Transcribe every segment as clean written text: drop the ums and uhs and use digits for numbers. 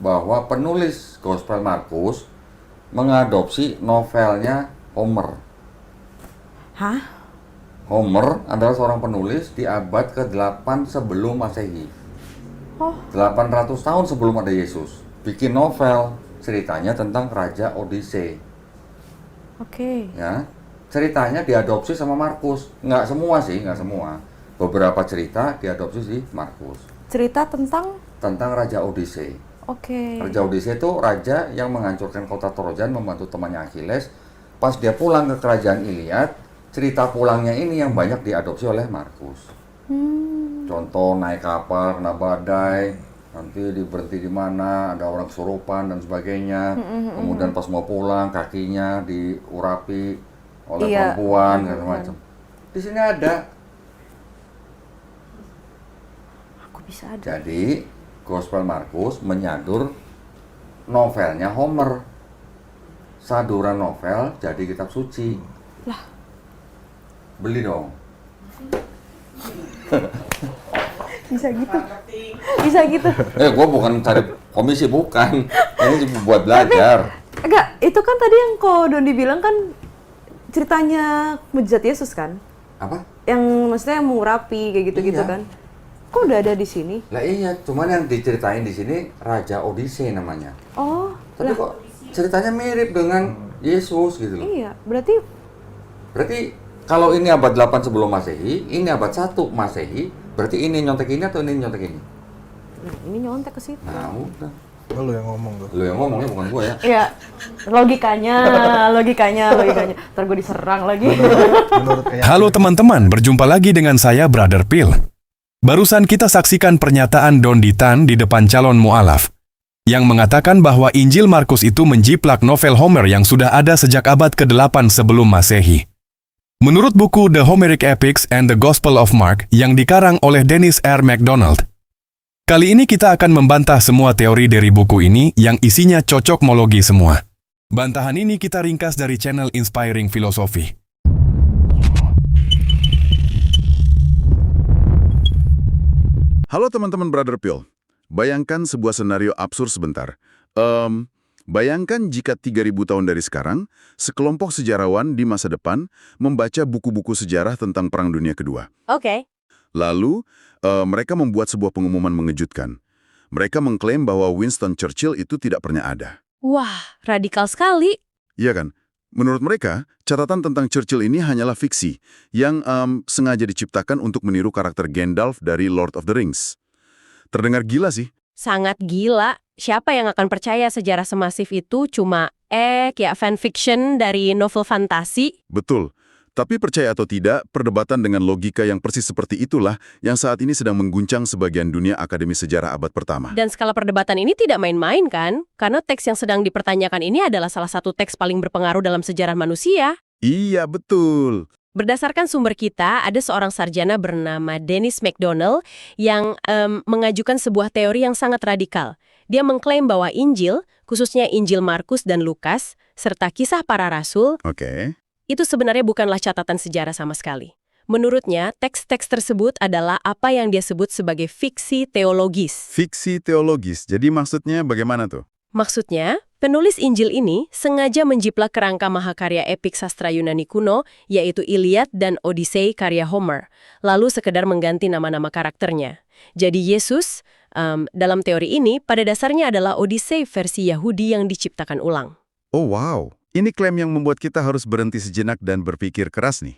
bahwa penulis Gospel Markus mengadopsi novelnya Homer. Hah? Homer adalah seorang penulis di abad ke-8 sebelum Masehi. Oh, 800 tahun sebelum ada Yesus. Bikin novel ceritanya tentang Raja Odyssey. oke. Ya. Ceritanya diadopsi sama Markus. Nggak semua sih, nggak semua. Beberapa cerita diadopsi si Markus. Cerita tentang Tentang Raja Odyssey. oke. Raja Odyssey itu raja yang menghancurkan kota Trojan membantu temannya Achilles. Pas dia pulang ke kerajaan Iliad, cerita pulangnya ini yang banyak diadopsi oleh Markus. Contoh naik kapal kena badai, nanti berhenti di mana, ada orang kesurupan dan sebagainya. Kemudian pas mau pulang kakinya diurapi oleh Iya, perempuan oleh dan perempuan. macam. Di sini ada. Aku bisa ada. Jadi Gospel Markus menyadur novelnya Homer. Saduran novel jadi kitab suci. Lah, Beli dong. bisa gitu. Bisa gitu. Gue bukan cari komisi, bukan. Ini buat belajar. Enggak, itu kan tadi yang kok Dondi bilang kan ceritanya mujizat Yesus kan? Apa? Yang maksudnya yang mengurapi kayak gitu-gitu Iya. kan? Kok udah ada di sini? Lah iya, cuman yang diceritain di sini Raja Odyssey namanya. Oh, Tapi lah, kok ceritanya mirip dengan Yesus gitu loh. iya. Berarti Berarti kalau ini abad 8 sebelum Masehi, ini abad 1 Masehi, berarti ini nyontek ini atau ini nyontek ini? nah, ini nyontek ke situ. Nah, udah. Lu yang ngomong tuh. Lu yang ngomongnya bukan gue ya. Iya, logikanya. Ntar gue diserang lagi. Menurut kayak Halo teman-teman, berjumpa lagi dengan saya Brother Phil. Barusan kita saksikan pernyataan Don Ditan di depan calon mu'alaf, yang mengatakan bahwa Injil Markus itu menjiplak novel Homer yang sudah ada sejak abad ke-8 sebelum Masehi. Menurut buku The Homeric Epics and the Gospel of Mark yang dikarang oleh Dennis R. MacDonald, kali ini kita akan membantah semua teori dari buku ini yang isinya cocokmologi semua. Bantahan ini kita ringkas dari channel Inspiring Philosophy. Halo teman-teman Brother Phil. Bayangkan sebuah senario absurd sebentar. Bayangkan jika 3000 tahun dari sekarang, sekelompok sejarawan di masa depan membaca buku-buku sejarah tentang Perang Dunia Kedua. Oke. Lalu, mereka membuat sebuah pengumuman mengejutkan. Mereka mengklaim bahwa Winston Churchill itu tidak pernah ada. Wah, radikal sekali. Iya kan? Menurut mereka, catatan tentang Churchill ini hanyalah fiksi yang sengaja diciptakan untuk meniru karakter Gandalf dari Lord of the Rings. Terdengar gila sih. Sangat gila. Siapa yang akan percaya sejarah semasif itu cuma kayak fanfiction dari novel fantasi? Betul. Tapi percaya atau tidak, perdebatan dengan logika yang persis seperti itulah yang saat ini sedang mengguncang sebagian dunia akademi sejarah abad pertama. Dan skala perdebatan ini tidak main-main kan? Karena teks yang sedang dipertanyakan ini adalah salah satu teks paling berpengaruh dalam sejarah manusia. Iya, betul. Berdasarkan sumber kita, ada seorang sarjana bernama Dennis MacDonald yang mengajukan sebuah teori yang sangat radikal. Dia mengklaim bahwa Injil, khususnya Injil Markus dan Lukas, serta kisah para rasul, Oke. itu sebenarnya bukanlah catatan sejarah sama sekali. Menurutnya, teks-teks tersebut adalah apa yang dia sebut sebagai fiksi teologis. Fiksi teologis. Jadi maksudnya bagaimana tuh? Maksudnya, penulis Injil ini sengaja menjiplak kerangka mahakarya epik sastra Yunani kuno, yaitu Iliad dan Odyssey karya Homer, lalu sekedar mengganti nama-nama karakternya. Jadi Yesus, dalam teori ini, pada dasarnya adalah Odyssey versi Yahudi yang diciptakan ulang. Oh wow, ini klaim yang membuat kita harus berhenti sejenak dan berpikir keras nih.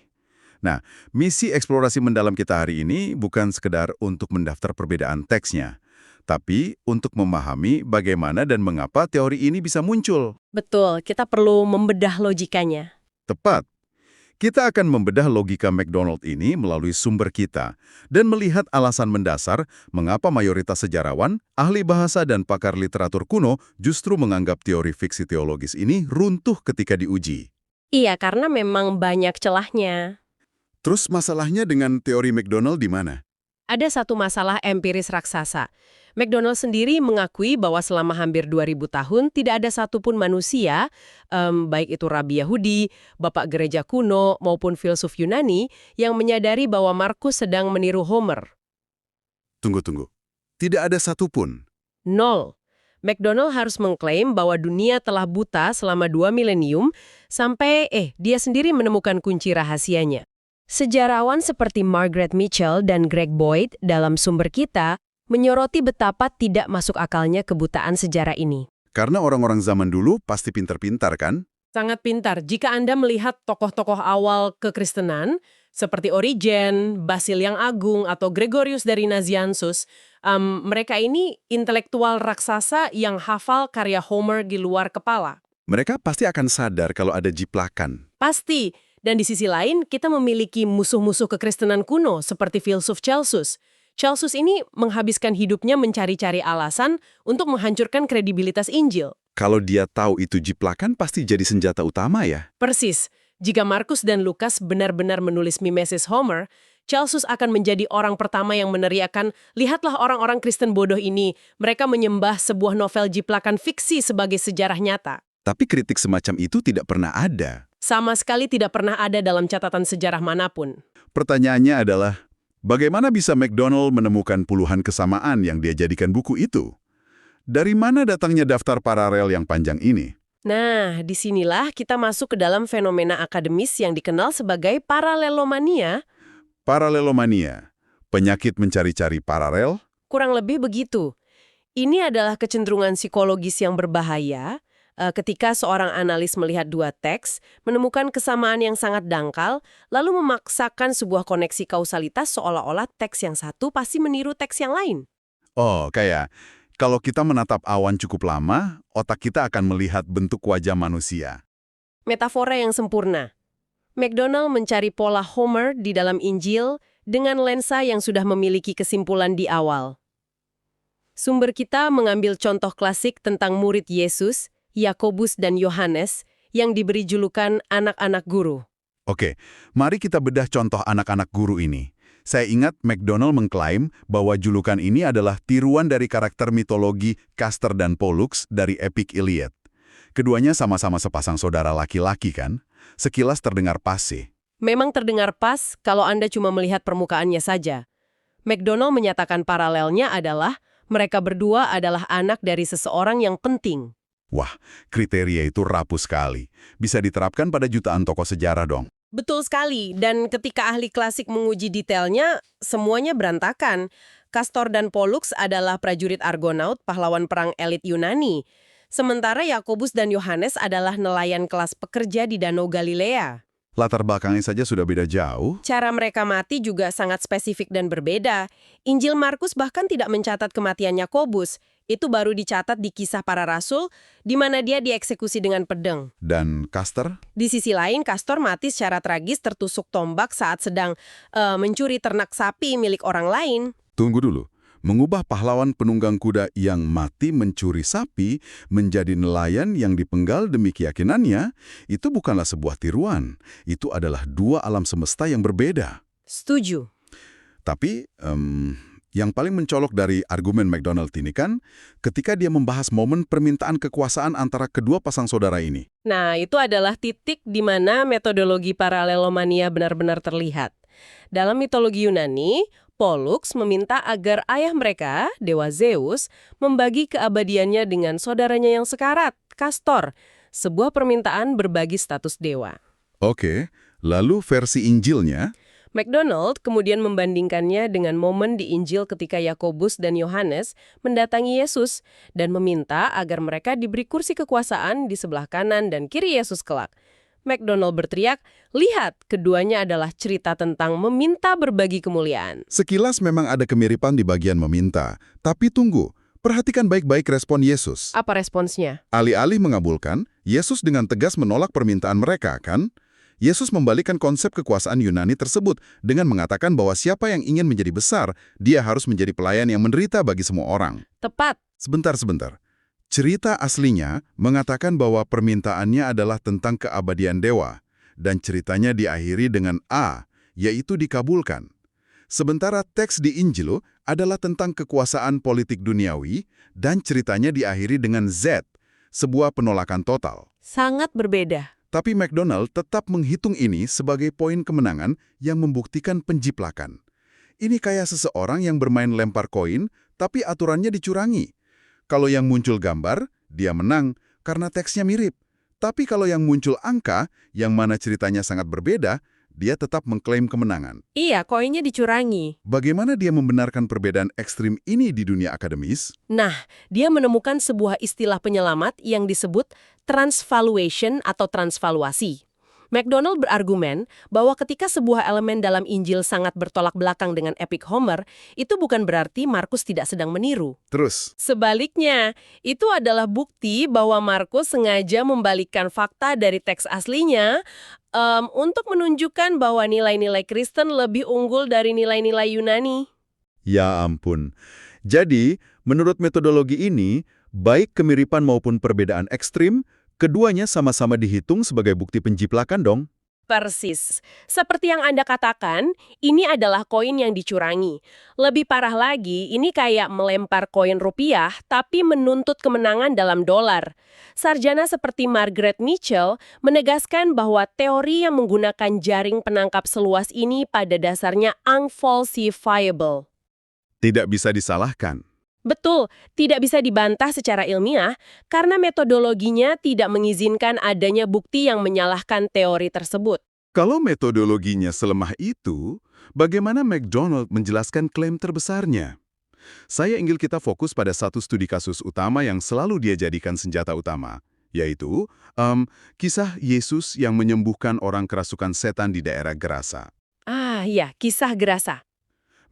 Nah, misi eksplorasi mendalam kita hari ini bukan sekedar untuk mendaftar perbedaan teksnya, tapi untuk memahami bagaimana dan mengapa teori ini bisa muncul. Betul, kita perlu membedah logikanya. Tepat. Kita akan membedah logika MacDonald ini melalui sumber kita dan melihat alasan mendasar mengapa mayoritas sejarawan, ahli bahasa dan pakar literatur kuno justru menganggap teori fiksi teologis ini runtuh ketika diuji. Iya, karena memang banyak celahnya. Terus masalahnya dengan teori MacDonald di mana? Ada satu masalah empiris raksasa. MacDonald sendiri mengakui bahwa selama hampir 2000 tahun tidak ada satupun manusia, baik itu rabi Yahudi, bapak gereja kuno, maupun filsuf Yunani, yang menyadari bahwa Markus sedang meniru Homer. Tunggu. Tidak ada satupun. Nol. McDonald harus mengklaim bahwa dunia telah buta selama 2 milenium sampai dia sendiri menemukan kunci rahasianya. Sejarawan seperti Margaret Mitchell dan Greg Boyd dalam sumber kita menyoroti betapa tidak masuk akalnya kebutaan sejarah ini. Karena orang-orang zaman dulu pasti pintar-pintar kan? Sangat pintar. Jika Anda melihat tokoh-tokoh awal kekristenan, seperti Origen, Basil yang Agung, atau Gregorius dari Nazianzus, mereka ini intelektual raksasa yang hafal karya Homer di luar kepala. Mereka pasti akan sadar kalau ada jiplakan. Pasti. Dan di sisi lain, kita memiliki musuh-musuh kekristenan kuno seperti filsuf Celsus. Celsus ini menghabiskan hidupnya mencari-cari alasan untuk menghancurkan kredibilitas Injil. Kalau dia tahu itu jiplakan, pasti jadi senjata utama ya? Persis. Jika Markus dan Lukas benar-benar menulis mimesis Homer, Celsus akan menjadi orang pertama yang meneriakan, lihatlah orang-orang Kristen bodoh ini, mereka menyembah sebuah novel jiplakan fiksi sebagai sejarah nyata. Tapi kritik semacam itu tidak pernah ada. Sama sekali tidak pernah ada dalam catatan sejarah manapun. Pertanyaannya adalah, bagaimana bisa McDonald menemukan puluhan kesamaan yang dia jadikan buku itu? Dari mana datangnya daftar paralel yang panjang ini? Nah, disinilah kita masuk ke dalam fenomena akademis yang dikenal sebagai paralelomania. Paralelomania, penyakit mencari-cari paralel? Kurang lebih begitu. Ini adalah kecenderungan psikologis yang berbahaya ketika seorang analis melihat dua teks, menemukan kesamaan yang sangat dangkal, lalu memaksakan sebuah koneksi kausalitas seolah-olah teks yang satu pasti meniru teks yang lain. Oh, kayak kalau kita menatap awan cukup lama, otak kita akan melihat bentuk wajah manusia. Metafora yang sempurna. McDonald mencari pola Homer di dalam Injil dengan lensa yang sudah memiliki kesimpulan di awal. Sumber kita mengambil contoh klasik tentang murid Yesus, Yakobus dan Yohanes, yang diberi julukan anak-anak guru. Oke, mari kita bedah contoh anak-anak guru ini. Saya ingat McDonald mengklaim bahwa julukan ini adalah tiruan dari karakter mitologi Castor dan Pollux dari epik Iliad. Keduanya sama-sama sepasang saudara laki-laki kan? Sekilas terdengar pas sih. Memang terdengar pas kalau Anda cuma melihat permukaannya saja. McDonald menyatakan paralelnya adalah mereka berdua adalah anak dari seseorang yang penting. Wah, kriteria itu rapuh sekali. Bisa diterapkan pada jutaan tokoh sejarah dong. Betul sekali, dan ketika ahli klasik menguji detailnya, semuanya berantakan. Castor dan Pollux adalah prajurit Argonaut, pahlawan perang elit Yunani. Sementara Yakobus dan Yohanes adalah nelayan kelas pekerja di Danau Galilea. Latar belakangnya saja sudah beda jauh. Cara mereka mati juga sangat spesifik dan berbeda. Injil Markus bahkan tidak mencatat kematian Yakobus. Itu baru dicatat di Kisah Para Rasul, di mana dia dieksekusi dengan pedang. Dan Castor? Di sisi lain, Castor mati secara tragis tertusuk tombak saat sedang mencuri ternak sapi milik orang lain. Tunggu dulu. Mengubah pahlawan penunggang kuda yang mati mencuri sapi menjadi nelayan yang dipenggal demi keyakinannya, itu bukanlah sebuah tiruan. Itu adalah dua alam semesta yang berbeda. Setuju. Tapi, yang paling mencolok dari argumen McDonald ini kan, ketika dia membahas momen permintaan kekuasaan antara kedua pasang saudara ini. Nah, itu adalah titik di mana metodologi paralelomania benar-benar terlihat. Dalam mitologi Yunani, Pollux meminta agar ayah mereka, Dewa Zeus, membagi keabadiannya dengan saudaranya yang sekarat, Castor, sebuah permintaan berbagi status dewa. Oke, lalu versi Injilnya? McDonald kemudian membandingkannya dengan momen di Injil ketika Yakobus dan Yohanes mendatangi Yesus dan meminta agar mereka diberi kursi kekuasaan di sebelah kanan dan kiri Yesus kelak. McDonald berteriak, lihat, keduanya adalah cerita tentang meminta berbagi kemuliaan. Sekilas memang ada kemiripan di bagian meminta, tapi tunggu, perhatikan baik-baik respon Yesus. Apa responsnya? Alih-alih mengabulkan, Yesus dengan tegas menolak permintaan mereka, kan? Yesus membalikan konsep kekuasaan Yunani tersebut dengan mengatakan bahwa siapa yang ingin menjadi besar, dia harus menjadi pelayan yang menderita bagi semua orang. Tepat. Sebentar. Cerita aslinya mengatakan bahwa permintaannya adalah tentang keabadian dewa, dan ceritanya diakhiri dengan A, yaitu dikabulkan. Sementara teks di Injil adalah tentang kekuasaan politik duniawi, dan ceritanya diakhiri dengan Z, sebuah penolakan total. Sangat berbeda. Tapi McDonald tetap menghitung ini sebagai poin kemenangan yang membuktikan penjiplakan. Ini kayak seseorang yang bermain lempar koin, tapi aturannya dicurangi. Kalau yang muncul gambar, dia menang karena teksnya mirip. Tapi kalau yang muncul angka, yang mana ceritanya sangat berbeda, dia tetap mengklaim kemenangan. Iya, koinnya dicurangi. Bagaimana dia membenarkan perbedaan ekstrim ini di dunia akademis? Nah, dia menemukan sebuah istilah penyelamat yang disebut transvaluation atau transvaluasi. MacDonald berargumen bahwa ketika sebuah elemen dalam Injil sangat bertolak belakang dengan epik Homer, itu bukan berarti Markus tidak sedang meniru. Terus, Sebaliknya, itu adalah bukti bahwa Markus sengaja membalikkan fakta dari teks aslinya untuk menunjukkan bahwa nilai-nilai Kristen lebih unggul dari nilai-nilai Yunani. ya ampun. Jadi, menurut metodologi ini, baik kemiripan maupun perbedaan ekstrim, keduanya sama-sama dihitung sebagai bukti penjiplakan dong. Persis. Seperti yang Anda katakan, ini adalah koin yang dicurangi. Lebih parah lagi, ini kayak melempar koin rupiah tapi menuntut kemenangan dalam dolar. Sarjana seperti Margaret Mitchell menegaskan bahwa teori yang menggunakan jaring penangkap seluas ini pada dasarnya unfalsifiable. Tidak bisa disalahkan. Betul, tidak bisa dibantah secara ilmiah karena metodologinya tidak mengizinkan adanya bukti yang menyalahkan teori tersebut. Kalau metodologinya selemah itu, bagaimana MacDonald menjelaskan klaim terbesarnya? Saya ingin kita fokus pada satu studi kasus utama yang selalu dia jadikan senjata utama, yaitu kisah Yesus yang menyembuhkan orang kerasukan setan di daerah Gerasa. Ah, iya, kisah Gerasa.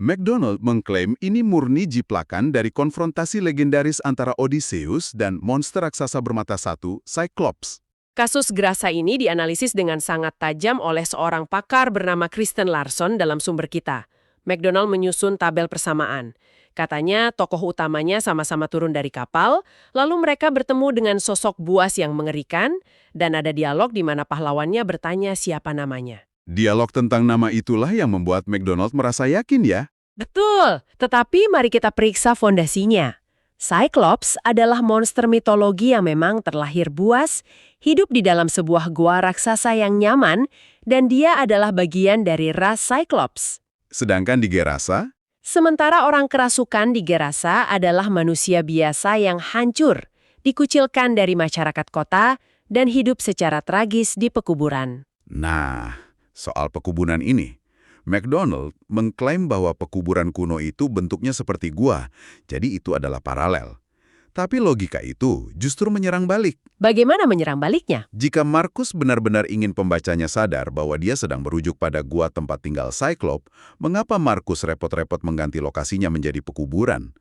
MacDonald mengklaim ini murni jiplakan dari konfrontasi legendaris antara Odysseus dan monster raksasa bermata satu, Cyclops. Kasus Gerasa ini dianalisis dengan sangat tajam oleh seorang pakar bernama Kristen Larson dalam sumber kita. MacDonald menyusun tabel persamaan. Katanya tokoh utamanya sama-sama turun dari kapal, lalu mereka bertemu dengan sosok buas yang mengerikan, dan ada dialog di mana pahlawannya bertanya siapa namanya. Dialog tentang nama itulah yang membuat MacDonald merasa yakin ya. Betul, tetapi mari kita periksa fondasinya. Cyclops adalah monster mitologi yang memang terlahir buas, hidup di dalam sebuah gua raksasa yang nyaman, dan dia adalah bagian dari ras Cyclops. Sedangkan di Gerasa, Sementara orang kerasukan di Gerasa adalah manusia biasa yang hancur, dikucilkan dari masyarakat kota, dan hidup secara tragis di pekuburan. nah, soal pekuburan ini, MacDonald mengklaim bahwa pekuburan kuno itu bentuknya seperti gua, jadi itu adalah paralel. Tapi logika itu justru menyerang balik. Bagaimana menyerang baliknya? Jika Markus benar-benar ingin pembacanya sadar bahwa dia sedang merujuk pada gua tempat tinggal Cyclops, mengapa Markus repot-repot mengganti lokasinya menjadi pekuburan?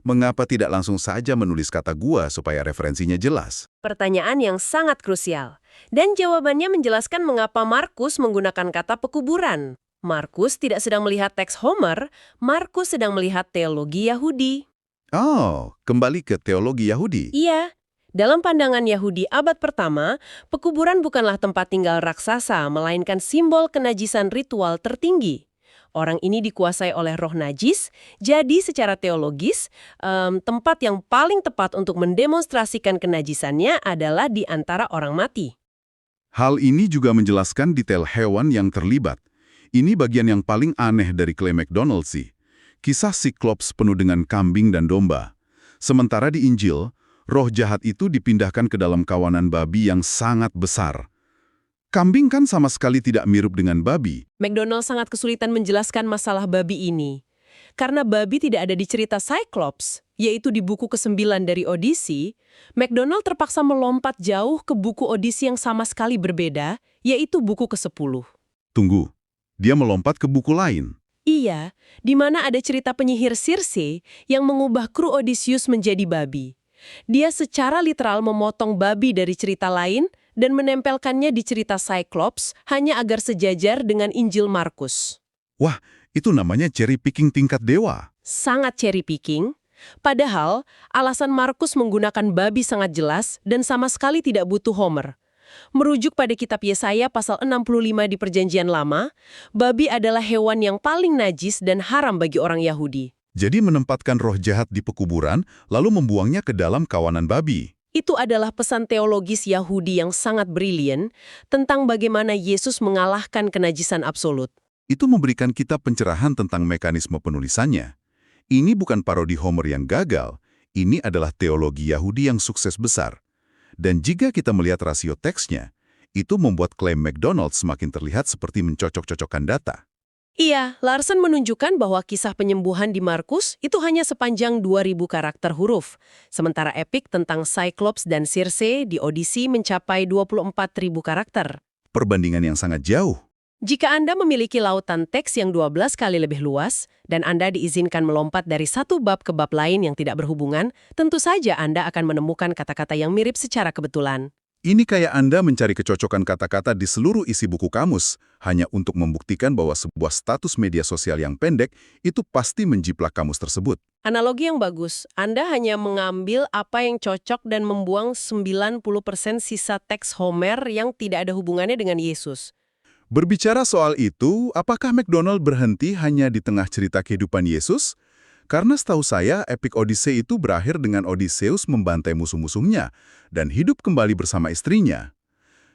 Mengapa tidak langsung saja menulis kata gua supaya referensinya jelas? Pertanyaan yang sangat krusial. Dan jawabannya menjelaskan mengapa Markus menggunakan kata pekuburan. Markus tidak sedang melihat teks Homer, Markus sedang melihat teologi Yahudi. Oh, kembali ke teologi Yahudi. Iya, dalam pandangan Yahudi abad pertama, pekuburan bukanlah tempat tinggal raksasa, melainkan simbol kenajisan ritual tertinggi. Orang ini dikuasai oleh roh najis, jadi secara teologis, tempat yang paling tepat untuk mendemonstrasikan kenajisannya adalah di antara orang mati. Hal ini juga menjelaskan detail hewan yang terlibat. Ini bagian yang paling aneh dari klaim MacDonald sih. Kisah Cyclops penuh dengan kambing dan domba. Sementara di Injil, roh jahat itu dipindahkan ke dalam kawanan babi yang sangat besar. Kambing kan sama sekali tidak mirip dengan babi. MacDonald sangat kesulitan menjelaskan masalah babi ini. Karena babi tidak ada di cerita Cyclops, yaitu di buku ke-9 dari Odyssey, MacDonald terpaksa melompat jauh ke buku Odyssey yang sama sekali berbeda, yaitu buku ke-10. Tunggu, dia melompat ke buku lain. Iya, di mana ada cerita penyihir Circe yang mengubah kru Odysseus menjadi babi. Dia secara literal memotong babi dari cerita lain dan menempelkannya di cerita Cyclops hanya agar sejajar dengan Injil Markus. Wah, itu namanya cherry picking tingkat dewa. Sangat cherry picking. Padahal, alasan Markus menggunakan babi sangat jelas dan sama sekali tidak butuh Homer. Merujuk pada kitab Yesaya pasal 65 di Perjanjian Lama, babi adalah hewan yang paling najis dan haram bagi orang Yahudi. Jadi menempatkan roh jahat di pekuburan, lalu membuangnya ke dalam kawanan babi. Itu adalah pesan teologis Yahudi yang sangat brilian tentang bagaimana Yesus mengalahkan kenajisan absolut. Itu memberikan kita pencerahan tentang mekanisme penulisannya. Ini bukan parodi Homer yang gagal, Ini adalah teologi Yahudi yang sukses besar. Dan jika kita melihat rasio teksnya, itu membuat klaim McDonald semakin terlihat seperti mencocok-cocokkan data. Iya, Larson menunjukkan bahwa kisah penyembuhan di Markus itu hanya sepanjang 2.000 karakter huruf, sementara epik tentang Cyclops dan Circe di Odyssey mencapai 24.000 karakter. Perbandingan yang sangat jauh. Jika Anda memiliki lautan teks yang 12 kali lebih luas, dan Anda diizinkan melompat dari satu bab ke bab lain yang tidak berhubungan, tentu saja Anda akan menemukan kata-kata yang mirip secara kebetulan. Ini kayak Anda mencari kecocokan kata-kata di seluruh isi buku kamus, hanya untuk membuktikan bahwa sebuah status media sosial yang pendek itu pasti menjiplak kamus tersebut. Analogi yang bagus. Anda hanya mengambil apa yang cocok dan membuang 90% sisa teks Homer yang tidak ada hubungannya dengan Yesus. Berbicara soal itu, apakah McDonald berhenti hanya di tengah cerita kehidupan Yesus? Karena setahu saya, epik Odyssey itu berakhir dengan Odysseus membantai musuh-musuhnya dan hidup kembali bersama istrinya.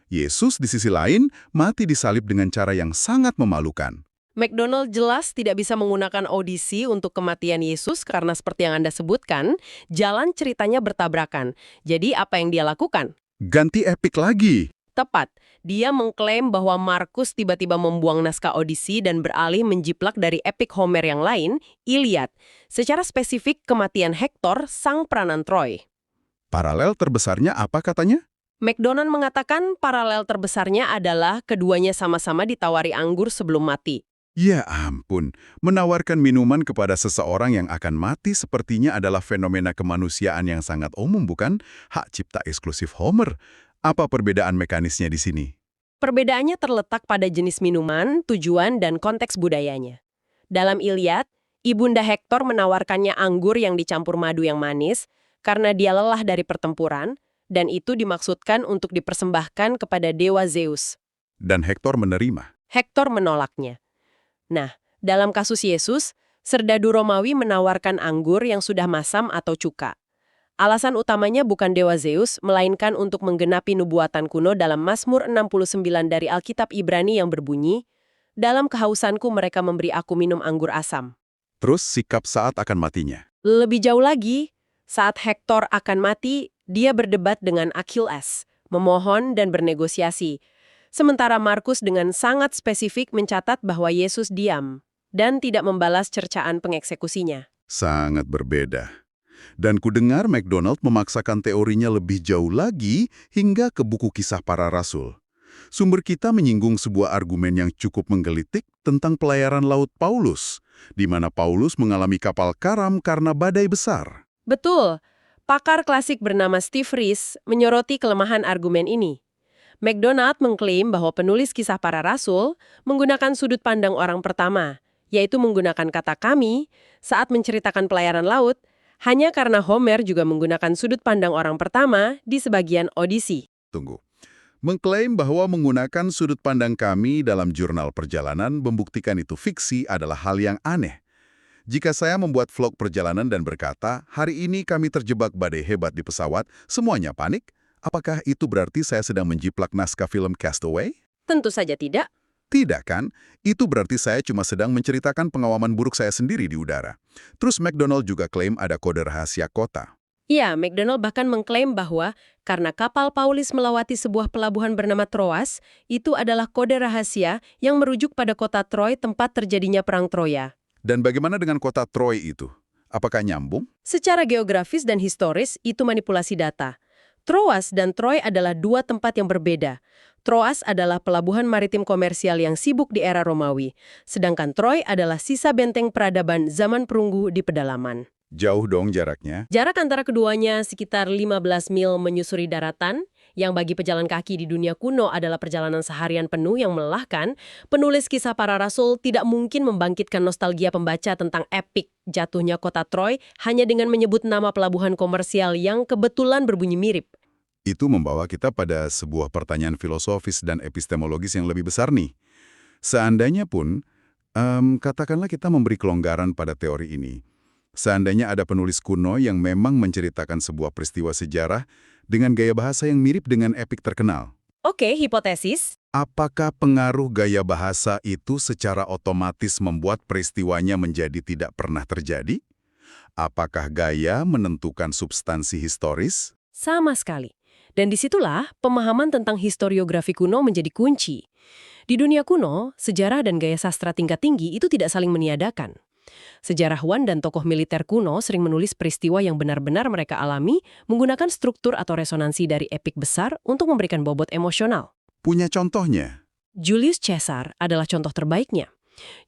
Yesus di sisi lain mati disalib dengan cara yang sangat memalukan. McDonald jelas tidak bisa menggunakan Odyssey untuk kematian Yesus karena seperti yang Anda sebutkan, jalan ceritanya bertabrakan. Jadi apa yang dia lakukan? Ganti epik lagi. Tepat, dia mengklaim bahwa Markus tiba-tiba membuang naskah Odyssey dan beralih menjiplak dari epik Homer yang lain, Iliad, secara spesifik kematian Hektor, sang peranan Troy. Paralel terbesarnya apa katanya? McDonald mengatakan paralel terbesarnya adalah keduanya sama-sama ditawari anggur sebelum mati. Ya ampun, menawarkan minuman kepada seseorang yang akan mati sepertinya adalah fenomena kemanusiaan yang sangat umum, bukan? Hak cipta eksklusif Homer. Apa perbedaan mekanisnya di sini? Perbedaannya terletak pada jenis minuman, tujuan, dan konteks budayanya. Dalam Iliad, Ibunda Hektor menawarkannya anggur yang dicampur madu yang manis karena dia lelah dari pertempuran, dan itu dimaksudkan untuk dipersembahkan kepada dewa Zeus. Dan Hektor menerima. Hektor menolaknya. Nah, dalam kasus Yesus, serdadu Romawi menawarkan anggur yang sudah masam atau cuka. Alasan utamanya bukan dewa Zeus, melainkan untuk menggenapi nubuatan kuno dalam Mazmur 69 dari Alkitab Ibrani yang berbunyi, "Dalam kehausanku mereka memberi aku minum anggur asam." Terus sikap saat akan matinya. Lebih jauh lagi, saat Hektor akan mati, dia berdebat dengan Achilles, memohon dan bernegosiasi. Sementara Markus dengan sangat spesifik mencatat bahwa Yesus diam dan tidak membalas cercaan pengeksekusinya. Sangat berbeda. Dan kudengar McDonald memaksakan teorinya lebih jauh lagi hingga ke buku Kisah Para Rasul. Sumber kita menyinggung sebuah argumen yang cukup menggelitik tentang pelayaran laut Paulus, di mana Paulus mengalami kapal karam karena badai besar. Betul, pakar klasik bernama Steve Rees menyoroti kelemahan argumen ini. McDonald mengklaim bahwa penulis Kisah Para Rasul menggunakan sudut pandang orang pertama, yaitu menggunakan kata kami saat menceritakan pelayaran laut, hanya karena Homer juga menggunakan sudut pandang orang pertama di sebagian Odyssey. Tunggu. Mengklaim bahwa menggunakan sudut pandang kami dalam jurnal perjalanan membuktikan itu fiksi adalah hal yang aneh. Jika saya membuat vlog perjalanan dan berkata, hari ini kami terjebak badai hebat di pesawat, semuanya panik, apakah itu berarti saya sedang menjiplak naskah film Castaway? Tentu saja tidak. Tidak kan? Itu berarti saya cuma sedang menceritakan pengalaman buruk saya sendiri di udara. Terus McDonald juga klaim ada kode rahasia kota. Ya, McDonald bahkan mengklaim bahwa karena kapal Paulus melewati sebuah pelabuhan bernama Troas, itu adalah kode rahasia yang merujuk pada kota Troy tempat terjadinya perang Troya. Dan bagaimana dengan kota Troy itu? Apakah nyambung? Secara geografis dan historis, itu manipulasi data. Troas dan Troy adalah dua tempat yang berbeda. Troas adalah pelabuhan maritim komersial yang sibuk di era Romawi, sedangkan Troy adalah sisa benteng peradaban zaman perunggu di pedalaman. Jauh dong jaraknya. Jarak antara keduanya sekitar 15 mil menyusuri daratan, yang bagi pejalan kaki di dunia kuno adalah perjalanan seharian penuh yang melelahkan. Penulis Kisah Para Rasul tidak mungkin membangkitkan nostalgia pembaca tentang epik jatuhnya kota Troy hanya dengan menyebut nama pelabuhan komersial yang kebetulan berbunyi mirip. Itu membawa kita pada sebuah pertanyaan filosofis dan epistemologis yang lebih besar nih. Seandainya pun, katakanlah kita memberi kelonggaran pada teori ini. Seandainya ada penulis kuno yang memang menceritakan sebuah peristiwa sejarah dengan gaya bahasa yang mirip dengan epik terkenal. Oke, hipotesis. Apakah pengaruh gaya bahasa itu secara otomatis membuat peristiwanya menjadi tidak pernah terjadi? Apakah gaya menentukan substansi historis? Sama sekali. Dan disitulah pemahaman tentang historiografi kuno menjadi kunci. Di dunia kuno, sejarah dan gaya sastra tingkat tinggi itu tidak saling meniadakan. Sejarawan dan tokoh militer kuno sering menulis peristiwa yang benar-benar mereka alami menggunakan struktur atau resonansi dari epik besar untuk memberikan bobot emosional. Punya contohnya? Julius Caesar adalah contoh terbaiknya.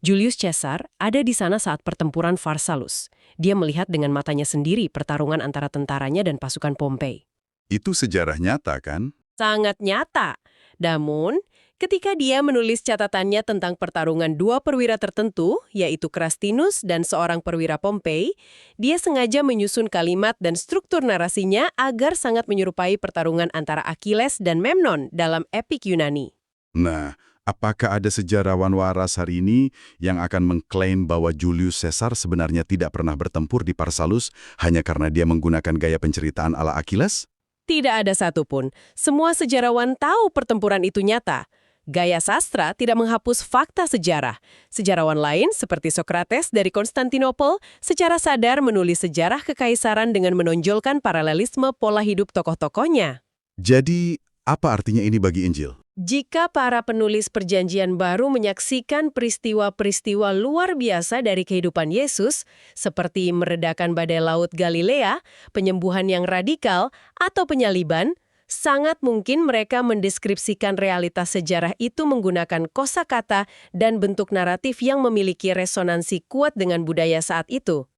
Julius Caesar ada di sana saat pertempuran Pharsalus. Dia melihat dengan matanya sendiri pertarungan antara tentaranya dan pasukan Pompei. Itu sejarah nyata, kan? Sangat nyata. Namun, ketika dia menulis catatannya tentang pertarungan dua perwira tertentu, yaitu Crastinus dan seorang perwira Pompei, dia sengaja menyusun kalimat dan struktur narasinya agar sangat menyerupai pertarungan antara Achilles dan Memnon dalam epik Yunani. Nah, apakah ada sejarawan waras hari ini yang akan mengklaim bahwa Julius Caesar sebenarnya tidak pernah bertempur di Pharsalus hanya karena dia menggunakan gaya penceritaan ala Achilles? Tidak ada satupun. Semua sejarawan tahu pertempuran itu nyata. Gaya sastra tidak menghapus fakta sejarah. Sejarawan lain, seperti Socrates dari Konstantinopel, secara sadar menulis sejarah kekaisaran dengan menonjolkan paralelisme pola hidup tokoh-tokohnya. Jadi, apa artinya ini bagi Injil? Jika para penulis Perjanjian Baru menyaksikan peristiwa-peristiwa luar biasa dari kehidupan Yesus, seperti meredakan badai laut Galilea, penyembuhan yang radikal, atau penyaliban, sangat mungkin mereka mendeskripsikan realitas sejarah itu menggunakan kosakata dan bentuk naratif yang memiliki resonansi kuat dengan budaya saat itu.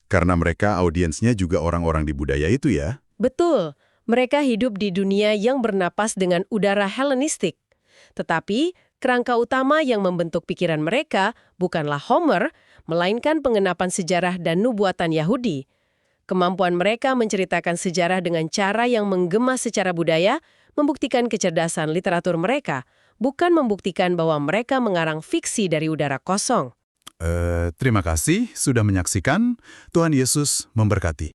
Karena mereka audiensnya juga orang-orang di budaya itu ya? Betul. Mereka hidup di dunia yang bernapas dengan udara Helenistik. Tetapi, kerangka utama yang membentuk pikiran mereka bukanlah Homer, melainkan pengenapan sejarah dan nubuatan Yahudi. Kemampuan mereka menceritakan sejarah dengan cara yang menggema secara budaya, membuktikan kecerdasan literatur mereka, bukan membuktikan bahwa mereka mengarang fiksi dari udara kosong. Terima kasih sudah menyaksikan. Tuhan Yesus memberkati.